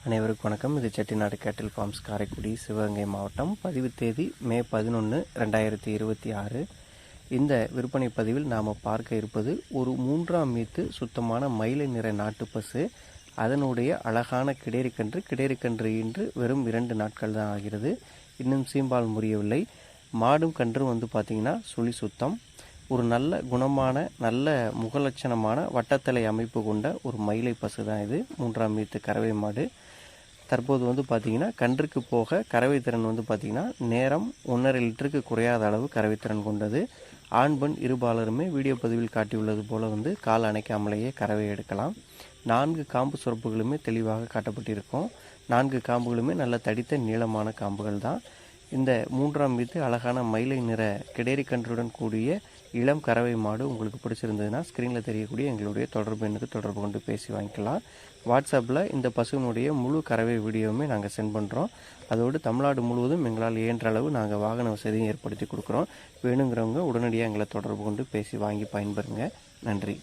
அனைவருக்கும் வணக்கம். இது செட்டிநாடு கேட்டில் ஃபார்ம்ஸ், காரைக்குடி, சிவகங்கை மாவட்டம். பதிவு தேதி மே 11, 2026. இந்த விற்பனை பதிவில் நாம் பார்க்க இருப்பது ஒரு 3ஆம் மீத்து சுத்தமான மயிலை நிற நாட்டு பசு. அதனுடைய அழகான கிடேரிக்கன்று இன்று வெறும் 2 நாட்கள் தான் ஆகிறது. இன்னும் சீம்பால் முறியவில்லை. மாடும் கன்றும் பார்த்திங்கன்னா சுழி சுத்தம். ஒரு நல்ல குணமான, நல்ல முகலட்சணமான வட்டத்தலை அமைப்பு கொண்ட ஒரு மயிலை பசு தான் இது. 3ஆம் மீத்து கறவை மாடு. தற்போது பார்த்திங்கன்னா கன்றுக்கு போக கறவை திறன் பார்த்திங்கன்னா நேரம் 1.5 லிட்டருக்கு குறையாத அளவு கறவை திறன் கொண்டது. ஆண் பெண் இருபாலருமே வீடியோ பதிவில் காட்டியுள்ளது போல் கால் அணைக்காமலேயே கறவை எடுக்கலாம். 4 காம்பு சுரப்புகளுமே தெளிவாக காட்டப்பட்டிருக்கும். 4 காம்புகளுமே நல்ல தடித்த நீளமான காம்புகள் தான். இந்த 3ஆம் மீத்து அழகான மயிலை நிற கிடேரிக்கன்றுடன் கூடிய இளம் கறவை மாடு உங்களுக்கு பிடிச்சிருந்ததுன்னா ஸ்க்ரீனில் தெரியக்கூடிய எங்களுடைய தொடர்பு எண்ணுக்கு தொடர்பு கொண்டு பேசி வாங்கிக்கலாம். வாட்ஸ்அப்பில் இந்த பசுவினுடைய முழு கறவை வீடியோவுமே நாங்கள் சென்ட் பண்ணுறோம். அதோடு தமிழ்நாடு முழுவதும் எங்களால் இயன்ற அளவு நாங்கள் வாகன வசதியும் ஏற்படுத்தி கொடுக்குறோம். வேணுங்கிறவங்க உடனடியாக எங்களை தொடர்பு கொண்டு பேசி வாங்கி பயன்பெறுங்க. நன்றி.